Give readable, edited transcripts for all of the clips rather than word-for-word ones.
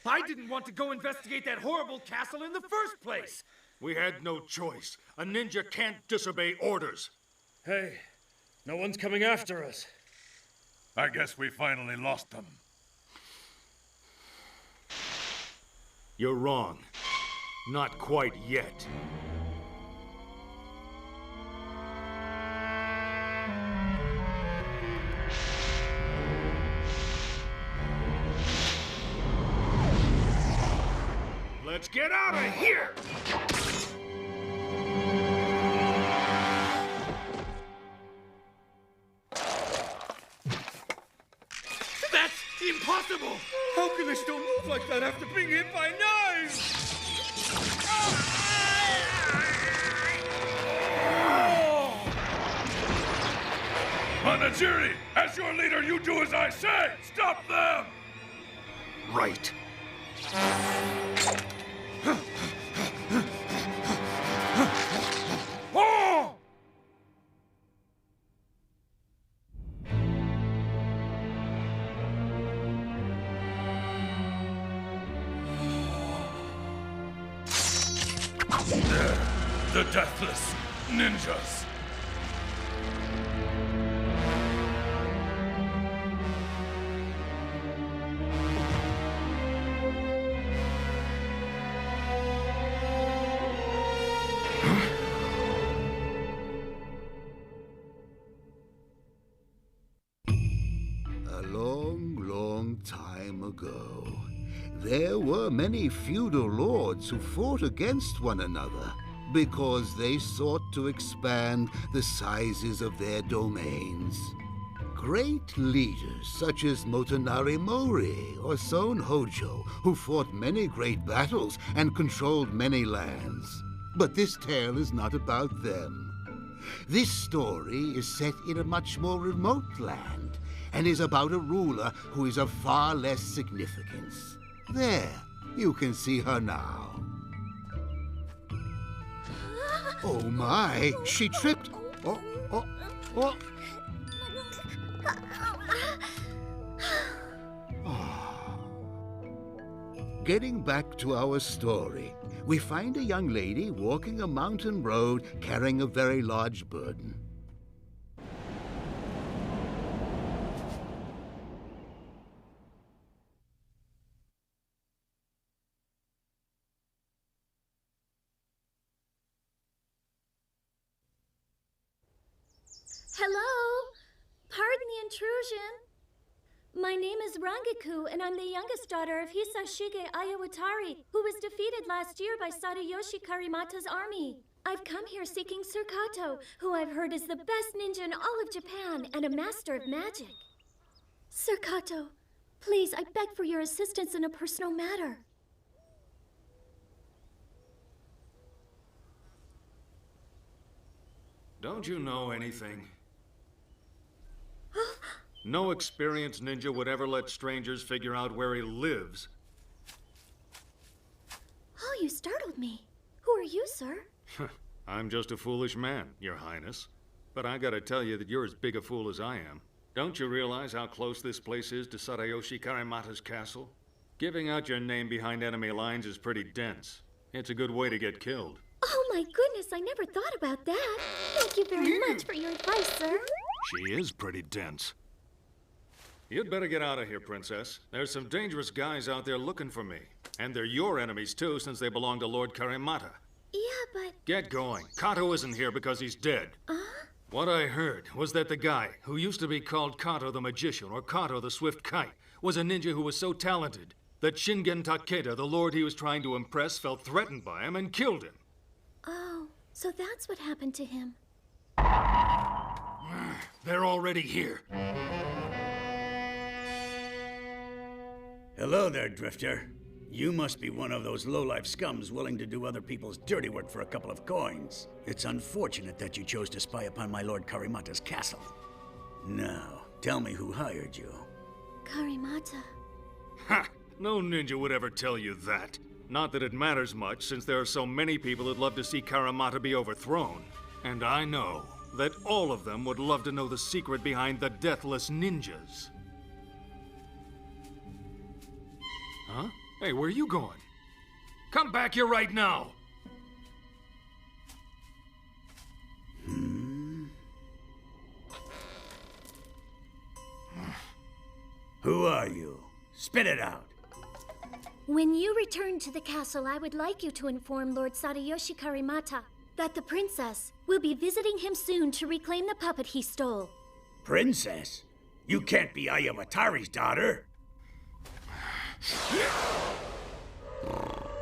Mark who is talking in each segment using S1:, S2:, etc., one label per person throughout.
S1: I didn't want to go investigate that horrible castle in the first place.
S2: We had no choice. A ninja can't disobey orders.
S3: Hey, no one's coming after us.
S4: I guess we finally lost them.
S2: You're wrong. Not quite yet. Let's get out of here!
S1: That's impossible! How can they still move like that after being hit by knives?
S4: Manajiri, as your leader, you do as I say! Stop them!
S2: Right.
S4: Oh! The Deathless Ninjas.
S5: A long, long time ago, there were many feudal lords who fought against one another because they sought to expand the sizes of their domains. Great leaders such as Motonari Mori or Son Hojo, who fought many great battles and controlled many lands. But this tale is not about them. This story is set in a much more remote land and is about a ruler who is of far less significance. There, you can see her now. Oh my, she tripped. Oh. Getting back to our story, we find a young lady walking a mountain road carrying a very large burden.
S6: Hello! Pardon the intrusion. My name is Rangiku, and I'm the youngest daughter of Hisashige Ayawatari, who was defeated last year by Sadayoshi Karimata's army. I've come here seeking Sir Kato, who I've heard is the best ninja in all of Japan and a master of magic. Sir Kato, please, I beg for your assistance in a personal matter.
S2: Don't you know anything? No experienced ninja would ever let strangers figure out where he lives.
S6: Oh, you startled me. Who are you, sir?
S2: I'm just a foolish man, Your Highness. But I gotta tell you that you're as big a fool as I am. Don't you realize how close this place is to Sadayoshi Karimata's castle? Giving out your name behind enemy lines is pretty dense. It's a good way to get killed.
S6: Oh my goodness, I never thought about that. Thank you very much for your advice, sir.
S2: She is pretty dense. You'd better get out of here, Princess. There's some dangerous guys out there looking for me. And they're your enemies, too, since they belong to Lord Karimata.
S6: Yeah, but...
S2: Get going. Kato isn't here because he's dead. What I heard was that the guy, who used to be called Kato the Magician, or Kato the Swift Kite, was a ninja who was so talented that Shingen Takeda, the lord he was trying to impress, felt threatened by him and killed him.
S6: Oh, so that's what happened to him.
S2: They're already here.
S7: Hello there, Drifter. You must be one of those low-life scums willing to do other people's dirty work for a couple of coins. It's unfortunate that you chose to spy upon my Lord Karimata's castle. Now, tell me who hired you.
S6: Karimata.
S2: Ha! No ninja would ever tell you that. Not that it matters much, since there are so many people who'd love to see Karimata be overthrown. And I know that all of them would love to know the secret behind the Deathless Ninjas. Huh? Hey, where are you going?
S1: Come back here right now!
S7: Who are you? Spit it out.
S6: When you return to the castle, I would like you to inform Lord Sadayoshi Karimata that the princess will be visiting him soon to reclaim the puppet he stole.
S7: Princess? You can't be Ayawatari's daughter.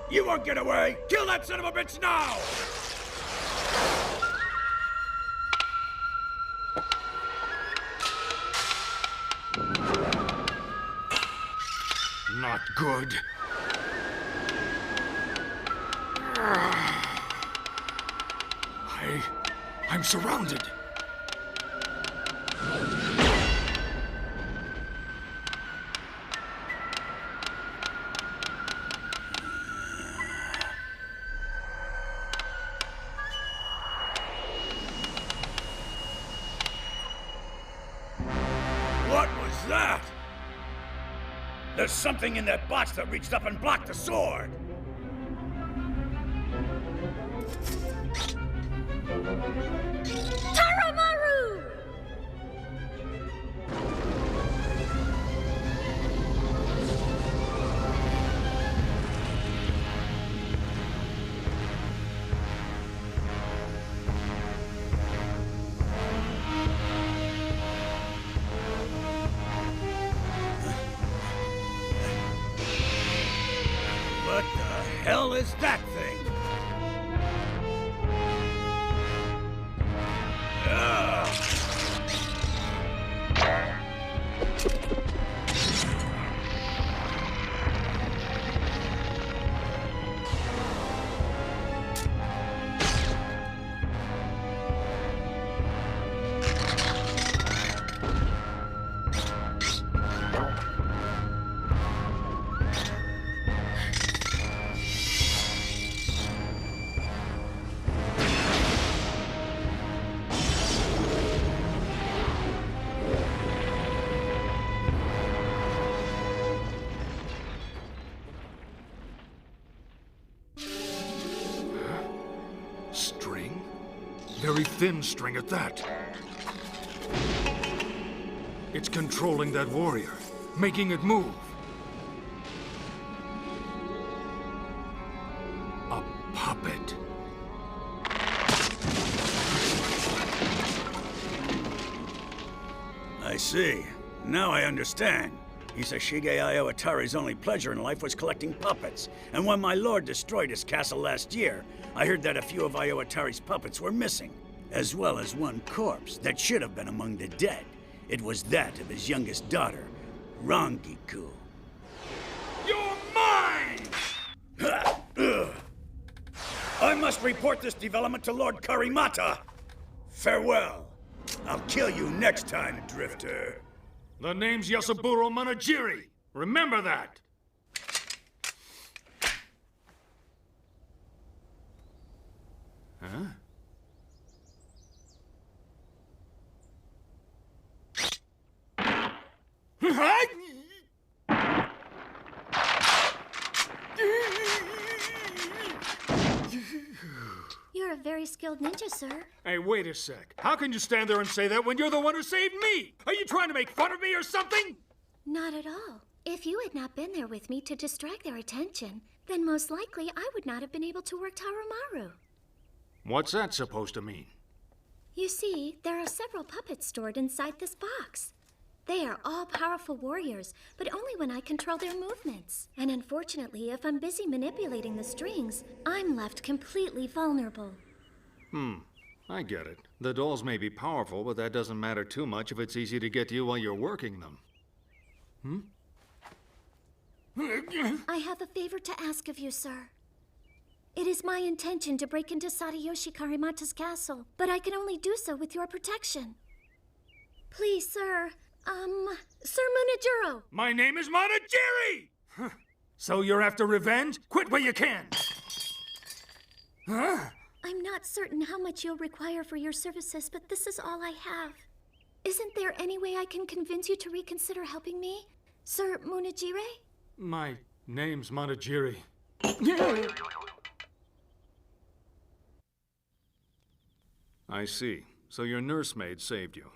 S7: You won't get away! Kill that son of a bitch now!
S2: Not good.
S1: I'm surrounded.
S7: What was that? There's something in that box that reached up and blocked the sword.
S6: Taramaru!
S7: What the hell is that thing?
S1: String? Very thin string at that. It's controlling that warrior, making it move. A puppet.
S7: I see. Now I understand. Isashige Ayawatari's only pleasure in life was collecting puppets. And when my lord destroyed his castle last year, I heard that a few of Ayawatari's puppets were missing, as well as one corpse that should have been among the dead. It was that of his youngest daughter, Rangiku.
S1: You're mine!
S7: I must report this development to Lord Karimata. Farewell. I'll kill you next time, Drifter.
S1: The name's Yasaburo Manajiri. Remember that.
S2: Huh?
S6: You're a very skilled ninja, sir.
S1: Hey, wait a sec. How can you stand there and say that when you're the one who saved me? Are you trying to make fun of me or something?
S6: Not at all. If you had not been there with me to distract their attention, then most likely I would not have been able to work Taramaru.
S2: What's that supposed to mean?
S6: You see, there are several puppets stored inside this box. They are all powerful warriors, but only when I control their movements. And unfortunately, if I'm busy manipulating the strings, I'm left completely vulnerable.
S2: I get it. The dolls may be powerful, but that doesn't matter too much if it's easy to get to you while you're working them.
S6: I have a favor to ask of you, sir. It is my intention to break into Sadayoshi Karimata's castle, but I can only do so with your protection. Please, sir, Sir Munajiro!
S1: My name is Manajiri! So you're after revenge? Quit while you can! Huh?
S6: I'm not certain how much you'll require for your services, but this is all I have. Isn't there any way I can convince you to reconsider helping me, Sir Munajire?
S1: My
S2: Name's Monogiri. I see. So your nursemaid saved you.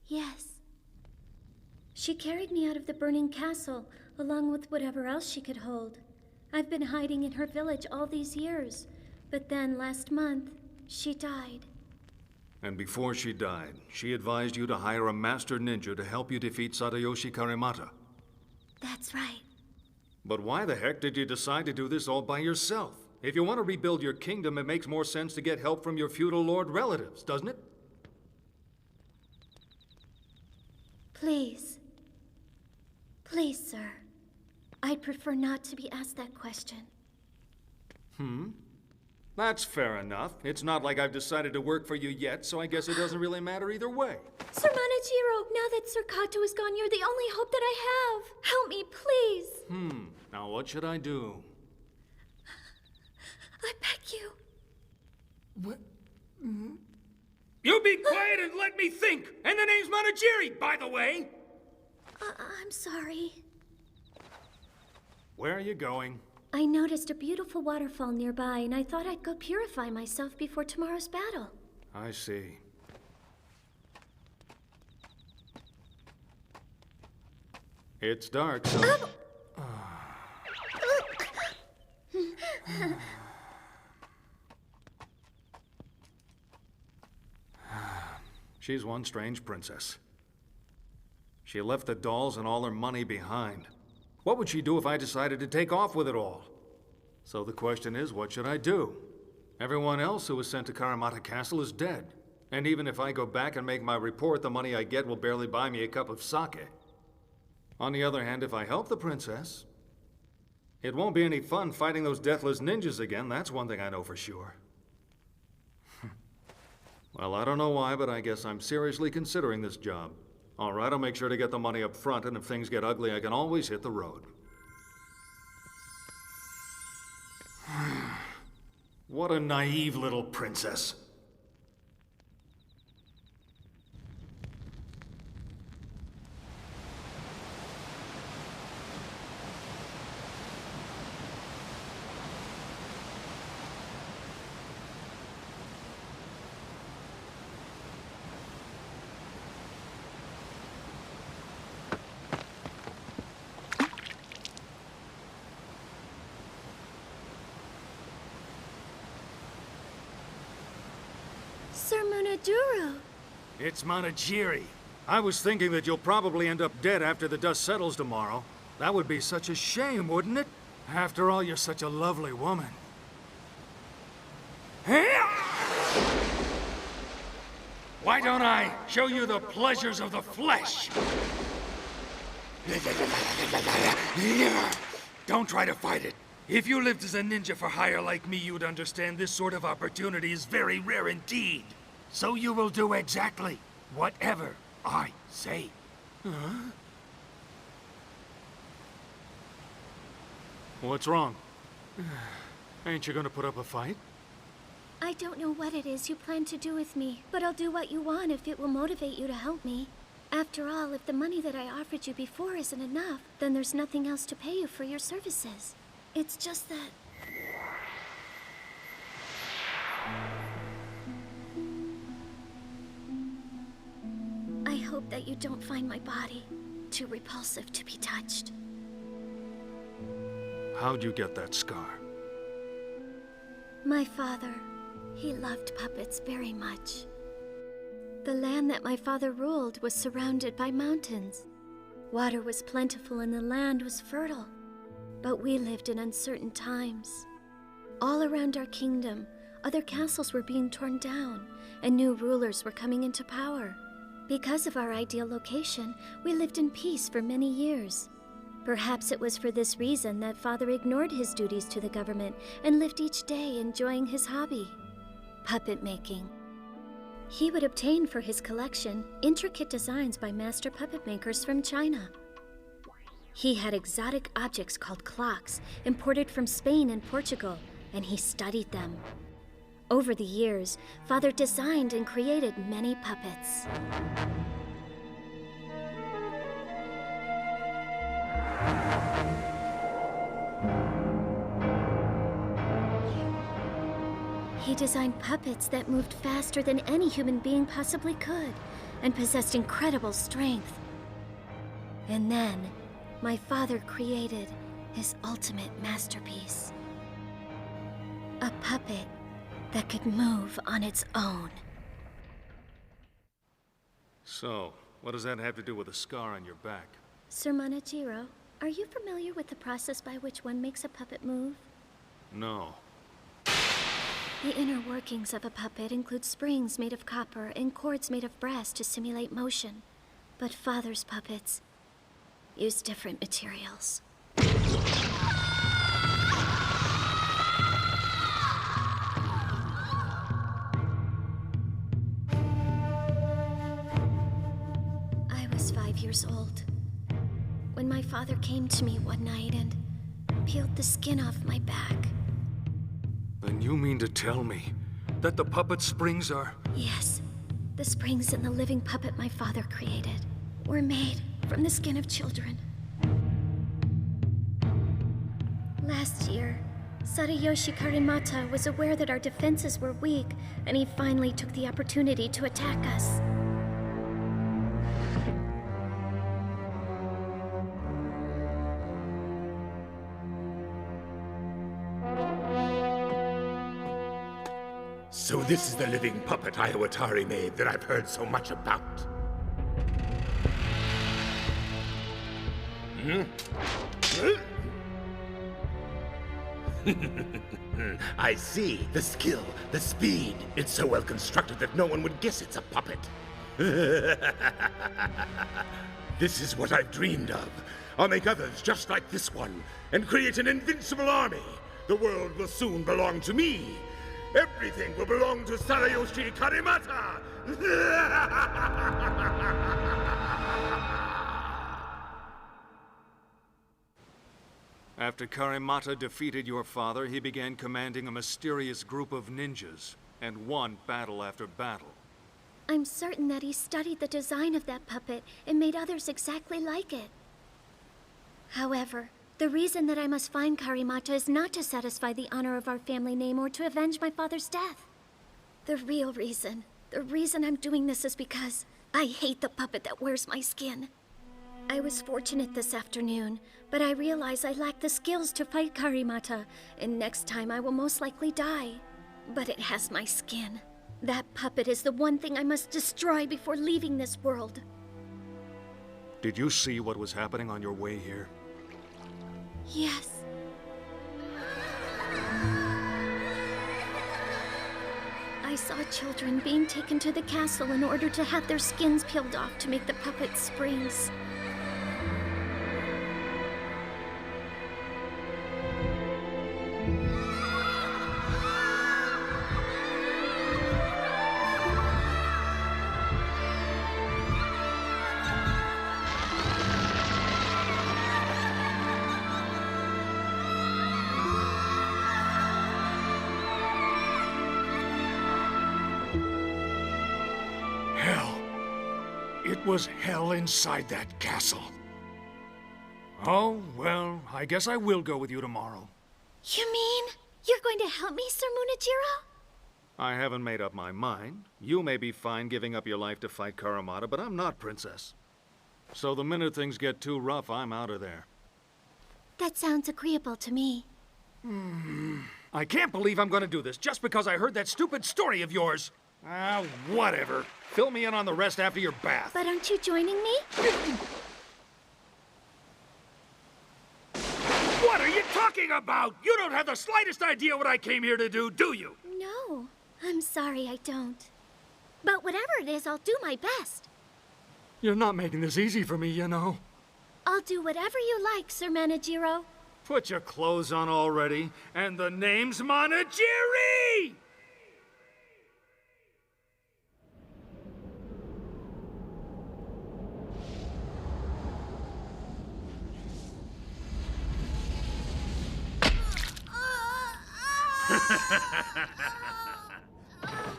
S6: Yes. She carried me out of the burning castle, along with whatever else she could hold. I've been hiding in her village all these years, but then last month, she died.
S2: And before she died, she advised you to hire a master ninja to help you defeat Sadayoshi Karimata.
S6: That's right.
S2: But why the heck did you decide to do this all by yourself? If you want to rebuild your kingdom, it makes more sense to get help from your feudal lord relatives, doesn't it?
S6: Please. Please, sir. I'd prefer not to be asked that question.
S2: That's fair enough. It's not like I've decided to work for you yet, so I guess it doesn't really matter either way.
S6: Sir Manajiro, now that Sir Kato is gone, you're the only hope that I have. Help me, please.
S2: Now what should I do?
S6: I beg you.
S1: What? You be quiet and let me think! And the name's Monogiri, by the way!
S6: I'm sorry.
S2: Where are you going?
S6: I noticed a beautiful waterfall nearby, and I thought I'd go purify myself before tomorrow's battle.
S2: I see. It's dark, so... She's one strange princess. She left the dolls and all her money behind. What would she do if I decided to take off with it all? So the question is, what should I do? Everyone else who was sent to Karimata Castle is dead. And even if I go back and make my report, the money I get will barely buy me a cup of sake. On the other hand, if I help the princess, it won't be any fun fighting those deathless ninjas again. That's one thing I know for sure. Well, I don't know why, but I guess I'm seriously considering this job. All right, I'll make sure to get the money up front, and if things get ugly, I can always hit the road. What a naive little princess.
S6: Sir Munaduro!
S2: It's Monogiri. I was thinking that you'll probably end up dead after the dust settles tomorrow. That would be such a shame, wouldn't it? After all, you're such a lovely woman.
S1: Why don't I show you the pleasures of the flesh? Don't try to fight it. If you lived as a ninja for hire like me, you'd understand this sort of opportunity is very rare indeed. So you will do exactly whatever I say.
S2: What's wrong? Ain't you gonna put up a fight?
S6: I don't know what it is you plan to do with me, but I'll do what you want if it will motivate you to help me. After all, if the money that I offered you before isn't enough, then there's nothing else to pay you for your services. It's just that... I hope that you don't find my body too repulsive to be touched.
S2: How'd you get that scar?
S6: My father, he loved puppets very much. The land that my father ruled was surrounded by mountains. Water was plentiful and the land was fertile. But we lived in uncertain times. All around our kingdom, other castles were being torn down, and new rulers were coming into power. Because of our ideal location, we lived in peace for many years. Perhaps it was for this reason that Father ignored his duties to the government and lived each day enjoying his hobby, puppet making. He would obtain for his collection intricate designs by master puppet makers from China. He had exotic objects called clocks, imported from Spain and Portugal, and he studied them. Over the years, Father designed and created many puppets. He designed puppets that moved faster than any human being possibly could, and possessed incredible strength. And then, my father created his ultimate masterpiece. A puppet that could move on its own.
S2: So, what does that have to do with a scar on your back?
S6: Sir Manajiro, are you familiar with the process by which one makes a puppet move?
S2: No.
S6: The inner workings of a puppet include springs made of copper and cords made of brass to simulate motion. But Father's puppets use different materials. I was 5 years old when my father came to me one night and peeled the skin off my back.
S1: Then you mean to tell me that the puppet springs are...
S6: Yes, the springs in the living puppet my father created were made from the skin of children. Last year, Sadayoshi Karimata was aware that our defenses were weak, and he finally took the opportunity to attack us.
S4: So this is the living puppet Ayawatari made that I've heard so much about. I see. The skill, the speed. It's so well constructed that no one would guess it's a puppet. This is what I've dreamed of. I'll make others just like this one and create an invincible army. The world will soon belong to me. Everything will belong to Sadayoshi Karimata!
S2: After Karimata defeated your father, he began commanding a mysterious group of ninjas, and won battle after battle.
S6: I'm certain that he studied the design of that puppet and made others exactly like it. However, the reason that I must find Karimata is not to satisfy the honor of our family name or to avenge my father's death. The reason I'm doing this is because I hate the puppet that wears my skin. I was fortunate this afternoon, but I realize I lack the skills to fight Karimata, and next time I will most likely die. But it has my skin. That puppet is the one thing I must destroy before leaving this world.
S2: Did you see what was happening on your way here?
S6: Yes. I saw children being taken to the castle in order to have their skins peeled off to make the puppet springs.
S1: Hell. It was hell inside that castle. Oh, well, I guess I will go with you tomorrow.
S6: You mean you're going to help me, Sir Munajiro?
S2: I haven't made up my mind. You may be fine giving up your life to fight Karimata, but I'm not, Princess. So the minute things get too rough, I'm out of there.
S6: That sounds agreeable to me.
S1: I can't believe I'm gonna do this just because I heard that stupid story of yours. Ah, whatever. Fill me in on the rest after your bath.
S6: But aren't you joining me?
S1: What are you talking about? You don't have the slightest idea what I came here to do, do you?
S6: No, I'm sorry I don't. But whatever it is, I'll do my best.
S1: You're not making this easy for me, you know.
S6: I'll do whatever you like, Sir Manajiro.
S1: Put your clothes on already, and the name's Manajiri!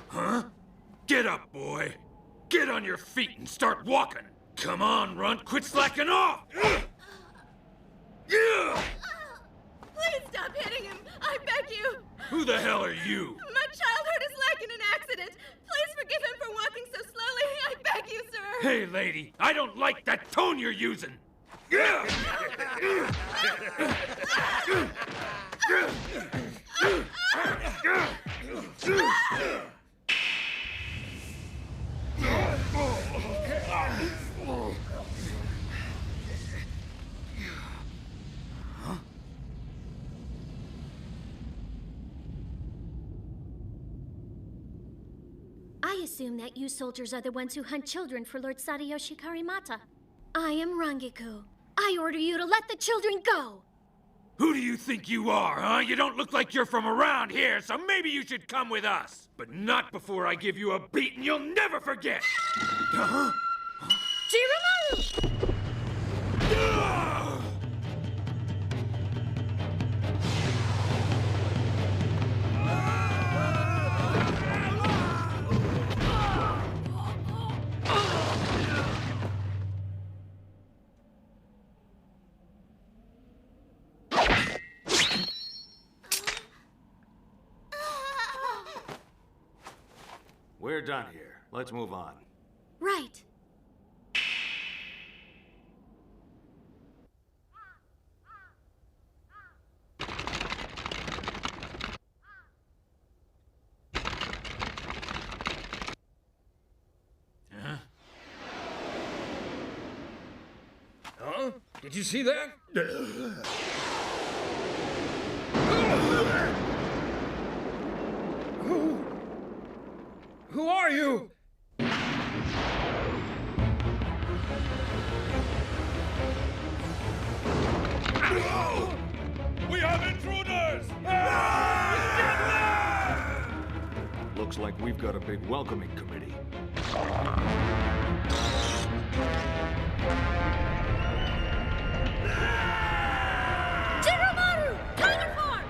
S4: Huh? Get up, boy. Get on your feet and start walking. Come on, Runt, quit slacking off. Yeah!
S8: Please stop hitting him! I beg you!
S4: Who the hell are you?
S8: My child
S1: Hey, lady, I don't like that tone you're using.
S6: I assume that you soldiers are the ones who hunt children for Lord Sadayoshi Karimata. I am Rangiku. I order you to let the children go!
S1: Who do you think you are, huh? You don't look like you're from around here, so maybe you should come with us. But not before I give you a beating you'll never forget! Huh?
S6: Jiromaru!
S2: We're done here. Let's move on.
S6: Right.
S3: Huh? Did you see that? Who are you?
S1: We have intruders!
S2: Looks like we've got a big welcoming committee.
S6: Jiromaru! Tiger Farm!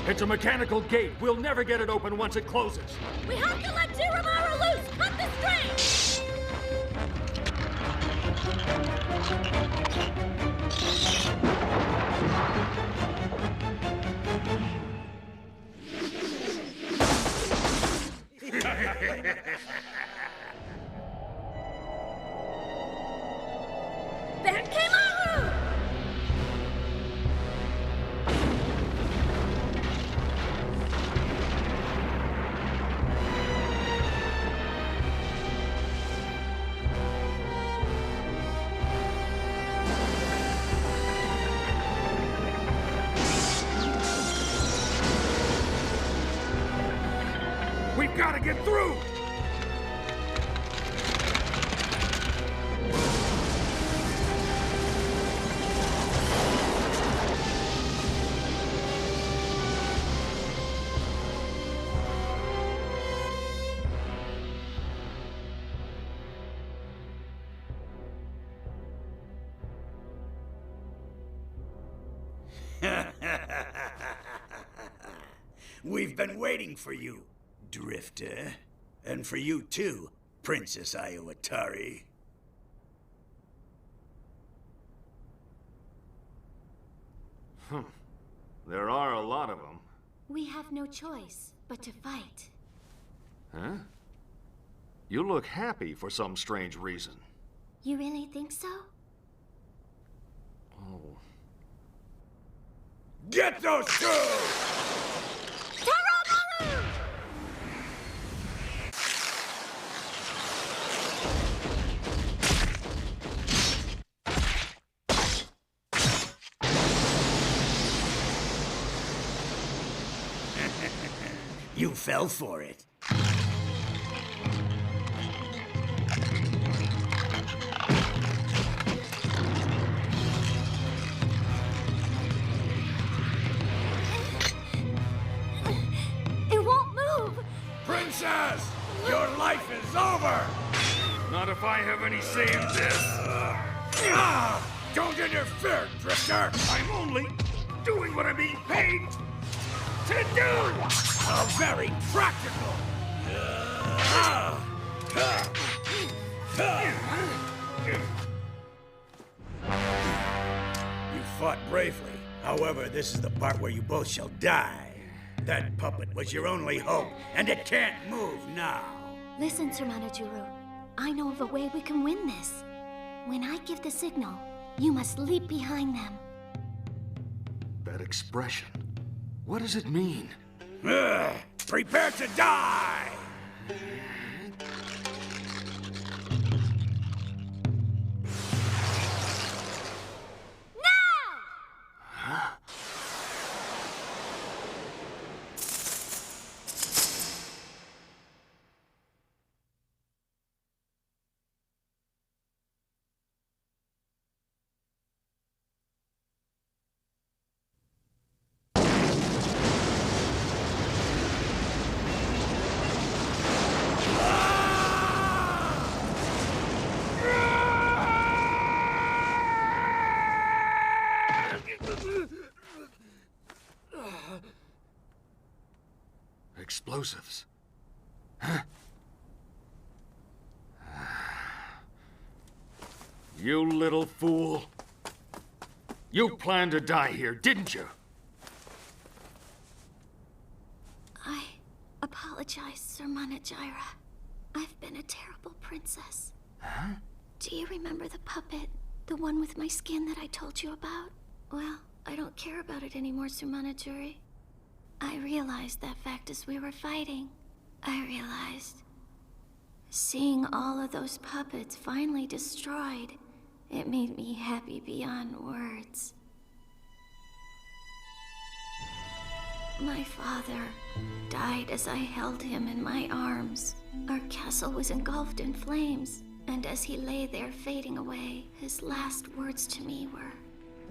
S1: It's a mechanical gate. We'll never get it open once it closes.
S6: We have to let Jiromaru loose! Cut the string! Benkeimaru!
S1: We've got to get through!
S7: We've been waiting for you, Drifter. And for you too, Princess Ayawatari.
S2: There are a lot of them.
S6: We have no choice but to fight.
S2: Huh? You look happy for some strange reason.
S6: You really think so?
S2: Oh.
S1: Get those two!
S6: Jiromaru!
S7: You fell for it.
S6: It won't move!
S1: Princess!
S7: Your life is over!
S1: Not if I have any say in this.
S7: Don't interfere, Drifter!
S1: I'm only doing what I'm being paid to do!
S7: Very practical! You fought bravely. However, this is the part where you both shall die. That puppet was your only hope, and it can't move now.
S6: Listen, Sir Manajuru. I know of a way we can win this. When I give the signal, you must leap behind them.
S2: That expression. What does it mean?
S7: Prepare to die!
S2: Explosives. Huh? You little fool. You planned to die here, didn't you?
S6: I apologize, Sir Manajira. I've been a terrible princess.
S2: Huh?
S6: Do you remember the puppet? The one with my skin that I told you about? Well, I don't care about it anymore, Sir Manajuri. I realized that fact as we were fighting. I realized. Seeing all of those puppets finally destroyed, it made me happy beyond words. My father died as I held him in my arms. Our castle was engulfed in flames, and as he lay there fading away, his last words to me were,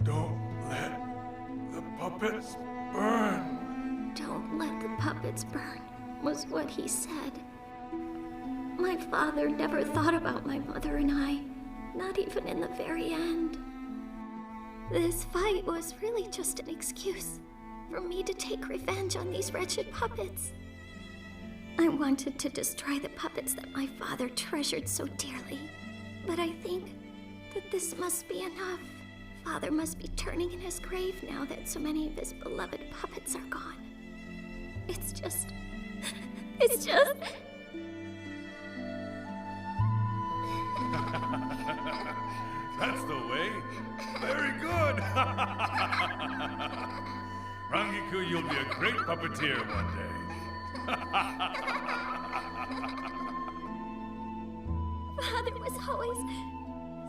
S1: Don't let the puppets burn.
S6: "Don't let the puppets burn," was what he said. My father never thought about my mother and I, not even in the very end. This fight was really just an excuse for me to take revenge on these wretched puppets. I wanted to destroy the puppets that my father treasured so dearly, but I think that this must be enough. Father must be turning in his grave now that so many of his beloved puppets are gone. It's just...
S8: That's the way. Very good. Rangiku, you'll be a great puppeteer one day.
S6: Father was always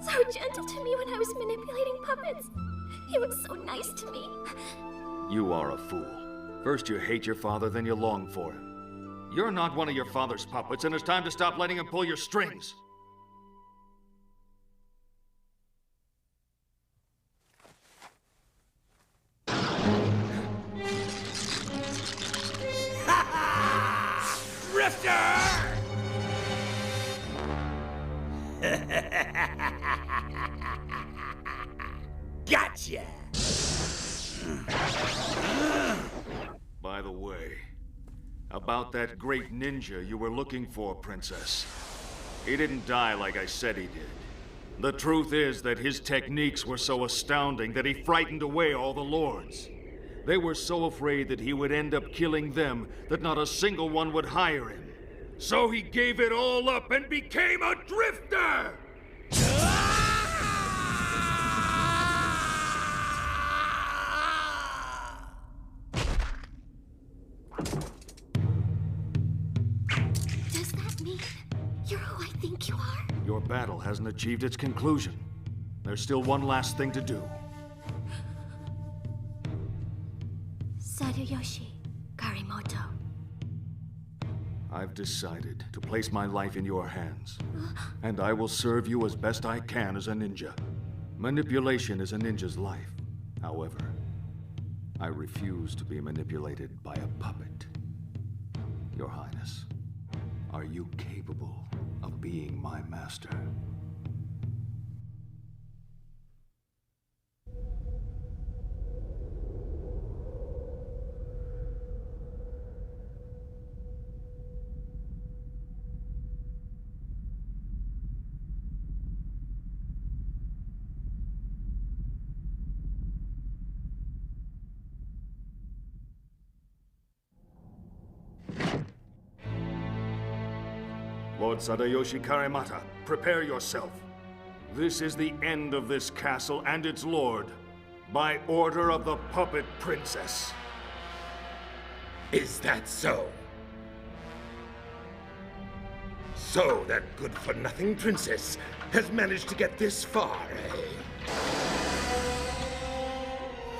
S6: so gentle to me when I was manipulating puppets. He was so nice to me.
S2: You are a fool. First you hate your father, then you long for him. You're not one of your father's puppets, and it's time to stop letting him pull your strings.
S7: Drifter! Gotcha!
S2: By the way, about that great ninja you were looking for, Princess. He didn't die like I said he did. The truth is that his techniques were so astounding that he frightened away all the lords. They were so afraid that he would end up killing them that not a single one would hire him.
S1: So he gave it all up and became a drifter!
S6: Does that mean you're who I think you are?
S2: Your battle hasn't achieved its conclusion. There's still one last thing to do.
S6: Sadayoshi Karimoto.
S2: I've decided to place my life in your hands. And I will serve you as best I can as a ninja. Manipulation is a ninja's life. However, I refuse to be manipulated by a puppet. Your Highness, Are you capable of being my master? Lord Sadayoshi Karimata, prepare yourself. This is the end of this castle and its lord, by order of the Puppet Princess.
S4: Is that so? So that good-for-nothing princess has managed to get this far, eh?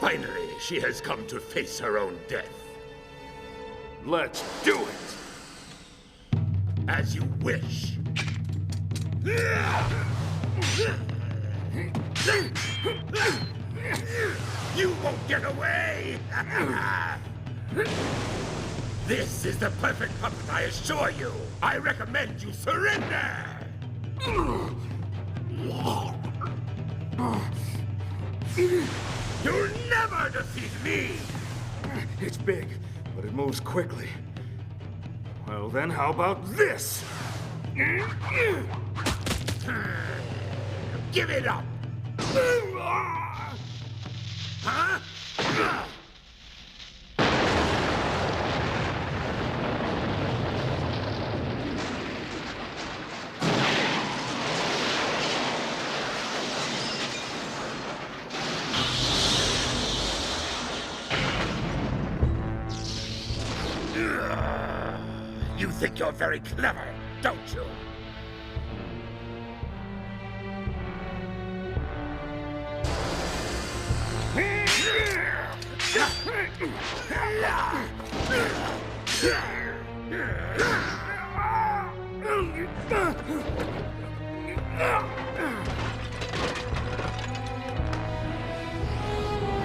S4: Finally, she has come to face her own death.
S2: Let's do it!
S4: As you wish. You won't get away! This is the perfect puppet, I assure you. I recommend you surrender! You'll never defeat me!
S2: It's big, but it moves quickly. Well then, how about this?
S4: Give it up! Huh? You think you're very clever, don't you?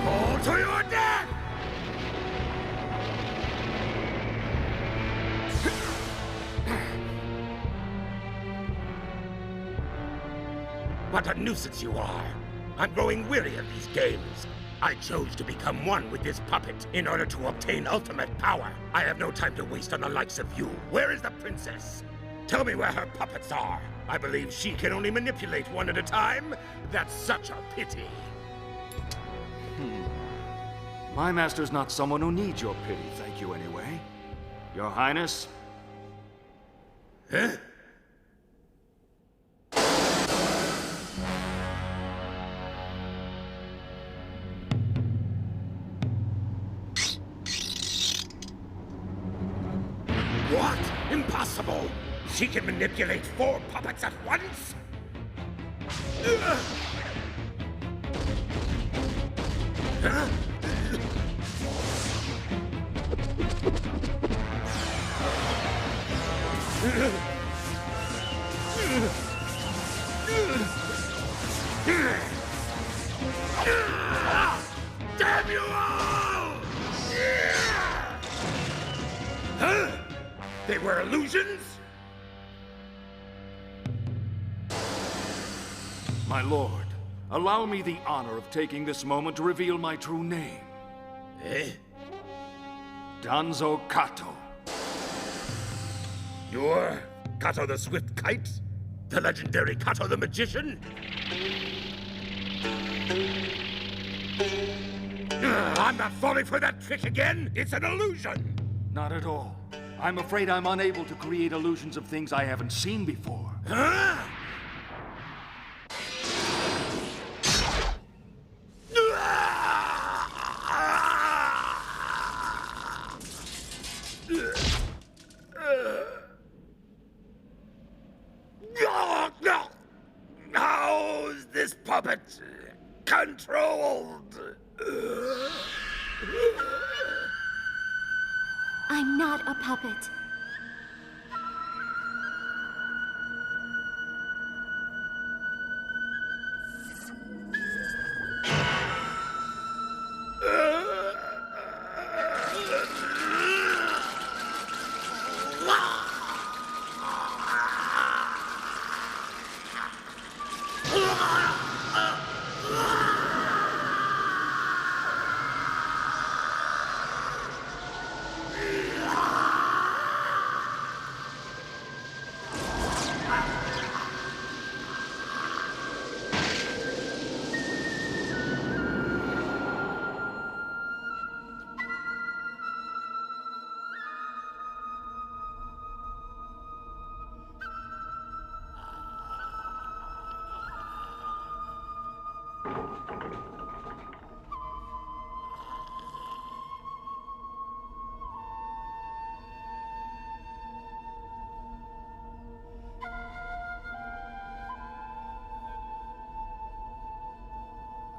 S4: Fall to your death! What a nuisance you are! I'm growing weary of these games. I chose to become one with this puppet in order to obtain ultimate power. I have no time to waste on the likes of you. Where is the princess? Tell me where her puppets are. I believe she can only manipulate one at a time. That's such a pity.
S2: My master's not someone who needs your pity, thank you anyway. Your Highness?
S4: Huh? What? Impossible! She can manipulate 4 puppets at once? Huh? Damn you all! Huh? They were illusions?
S2: My lord, allow me the honor of taking this moment to reveal my true name.
S4: Eh?
S2: Danzo Kato.
S4: You're Kato the Swift Kite? The legendary Kato the Magician? I'm not falling for that trick again! It's an illusion!
S2: Not at all. I'm afraid I'm unable to create illusions of things I haven't seen before.
S4: Huh? How's this puppet controlled?
S6: I'm not a puppet.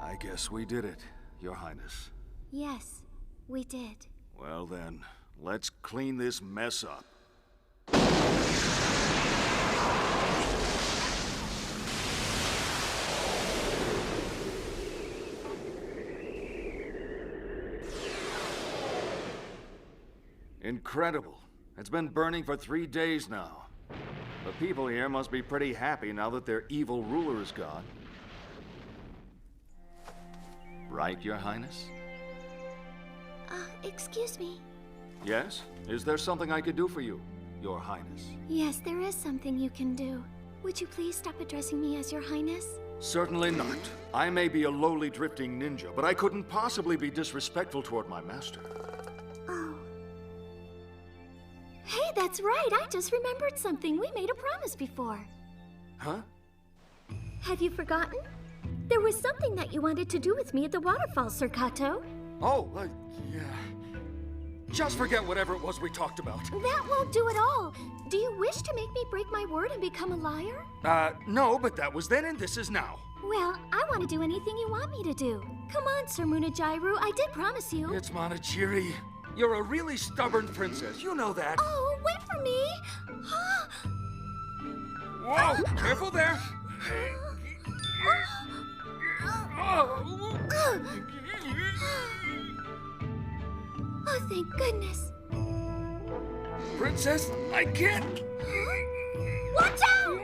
S2: I guess we did it, Your Highness.
S6: Yes, we did.
S2: Well then, let's clean this mess up. Incredible. It's been burning for 3 days now. The people here must be pretty happy now that their evil ruler is gone. Right, Your Highness?
S6: Excuse me.
S2: Yes? Is there something I could do for you, Your Highness?
S6: Yes, there is something you can do. Would you please stop addressing me as Your Highness?
S2: Certainly not. I may be a lowly drifting ninja, but I couldn't possibly be disrespectful toward my master.
S6: Oh. Hey, that's right. I just remembered something. We made a promise before.
S2: Huh?
S6: Have you forgotten? There was something that you wanted to do with me at the waterfall, Sir Kato.
S1: Oh, yeah. Just forget whatever it was we talked about.
S6: That won't do at all. Do you wish to make me break my word and become a liar?
S1: No, but that was then and this is now.
S6: Well, I want to do anything you want me to do. Come on, Sir Munajairu. I did promise you.
S1: It's Monachiri. You're a really stubborn princess. You know that.
S6: Oh, wait for me.
S1: Whoa! Careful there.
S6: Oh, thank goodness.
S1: Princess, I can't.
S6: Watch out!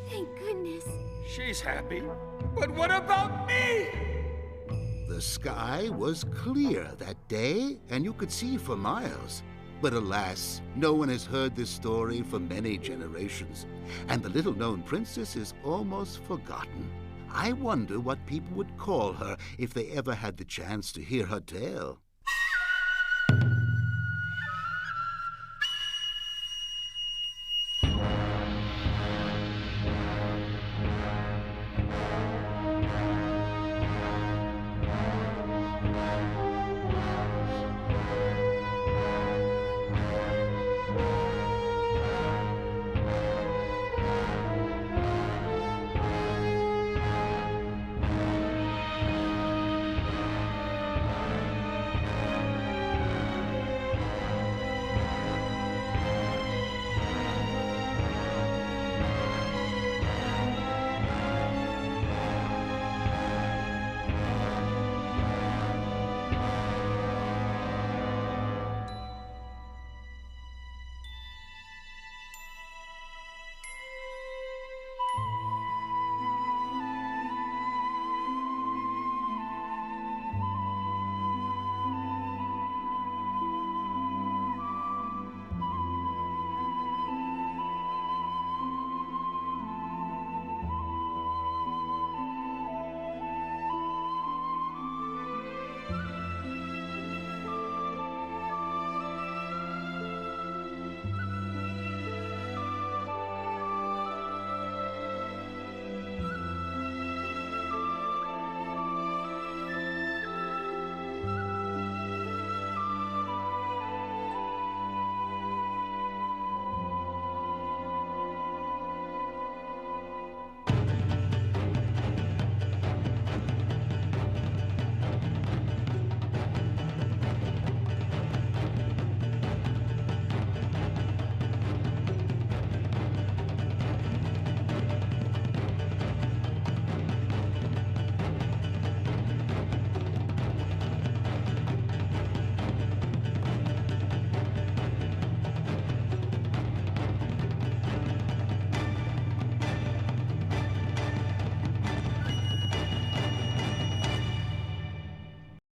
S6: Thank goodness.
S1: She's happy. But what about me?
S5: The sky was clear that day, and you could see for miles. But alas, no one has heard this story for many generations, and the little-known princess is almost forgotten. I wonder what people would call her if they ever had the chance to hear her tale.